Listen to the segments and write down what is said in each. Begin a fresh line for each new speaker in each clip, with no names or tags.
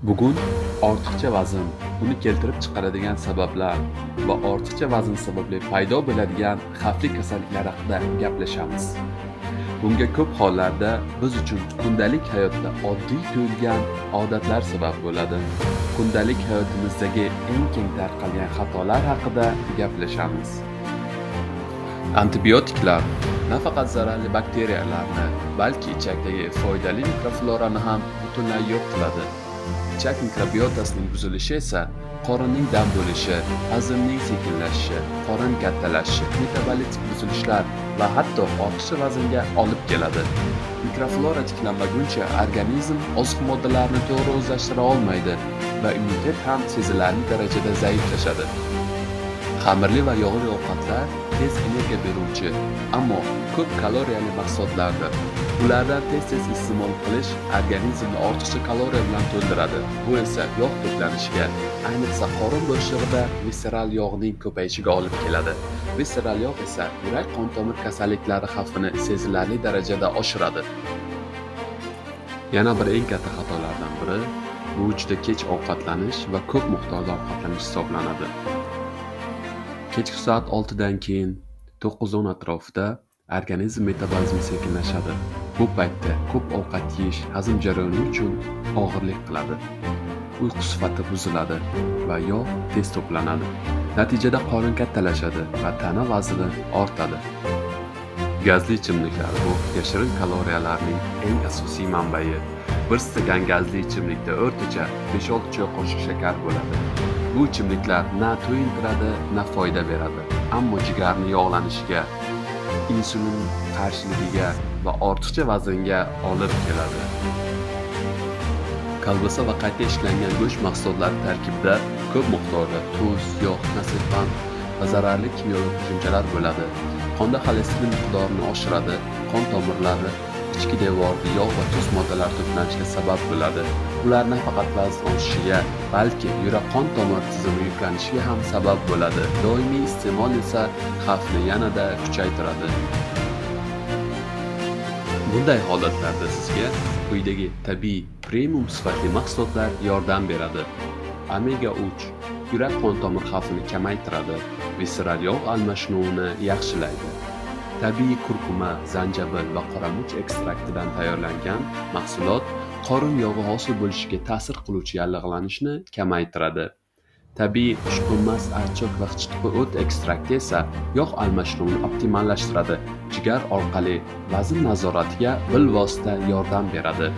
Bugun ortiqcha vazn, uni keltirib chiqaradigan sabablar va ortiqcha vazn sababli paydo bo'ladigan xavfli kasalliklar haqida gaplashamiz. Bunga ko'p hollarda biz uchun kundalik hayotda oddiy tuyulgan odatlar sabab bo'ladi. Kundalik hayotimizdagi eng keng tarqalgan xatolar haqida gaplashamiz. Antibiotiklar nafaqat zararli bakteriyalarni, balki ichakdagi foydali mikroflorani ham butunlay yo'q qiladi. Ichak mikrobiotasining buzilishi esa qorinning dam bo'lishi, hazmning sekinlashishi, qorin kattalashishi, metabolitik buzilishlar va hatto ortiqcha vaznga olib keladi. Mikroflora tiklanmaguncha organizm oziq moddalarni to'g'ri o'zlashtira olmaydi va immunitet ham sezilarli darajada zaiflashadi. Xamirli va yog'li ovqatlar tez energiya beruvchi, ammo ko'p kaloriyali mahsulotlardir. Ulardan tez-tez iste'mol qilish organizmni ortiqcha kaloriya bilan to'ldiradi. Bu esa yog' to'planishiga, ayniqsa qorin bo'shlig'ida visceral yog'ning ko'payishiga olib keladi. Visceral yog' esa yurak-qon tomir kasalliklari xavfini sezilarli darajada oshiradi. Yana bir eng katta xatolardan biri bu juda kech ovqatlanish va ko'p miqdorda ovqatlanish hisoblanadi. Kechki soat 6 dan keyin 9-10 atrofida organizm metabolizmi sekinlashadi. Bu paytda ko'p ovqat yeyish hazm jarayoni uchun og'irlik qiladi. Uyqu sifati buziladi va yog' tez to'planadi. Natijada qorin kattalashadi va tana vazni ortadi. Gazli ichimliklar bu yashirin kaloriyalarning eng asosiy manbai. Bir stakan gazli ichimlikda o'rtacha 5-6 choy qoshiq shakar bo'ladi. Bu ichimliklar na to'yintiradi, na foyda beradi, ammo jigarni yog'lanishiga, insulin qarshiligiga va ortiqcha vaznga olib keladi. Kolbasa va qayta ishlangan go'sht mahsulotlari tarkibida ko'p miqdorda tuz, yog', naselpan va zararli kimyoviy qo'shimchalar bo'ladi. Qonda xolesterin miqdorini oshiradi, qon tomirlari ichki devorida yog' va tuz moddalari to'planishiga sabab bo'ladi. Ular nafaqat vazn oshishiga, balki yurak-qon tomir tizimi yuklanishiga ham sabab bo'ladi. Doimiy iste'mol esa xavfni yanada kuchaytiradi. Bunday holatlarda sizga quyidagi tabiiy premium sifatli mahsulotlar yordam beradi. Omega 3 yurak-qon tomir xavfini kamaytiradi, visceral yog' almashinuvini yaxshilaydi. Tabiiy kurkuma, zanjabil va qoramurch ekstraktidan tayyorlangan mahsulot qorin yog'i hosil bo'lishiga ta'sir qiluvchi yallig'lanishni kamaytiradi. Tabiiy xushbo'ymas archok va chiqbi o't ekstrakti esa yog' almashinuvini optimallashtiradi. Jigar orqali vazn nazoratiga bilvosita yordam beradi.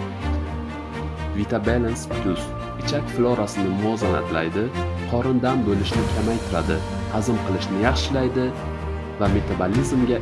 Vitabalance Plus ichak florasini muvozanatlaydi, qorindan bo'lishni kamaytiradi, hazm qilishni yaxshilaydi va metabolizmga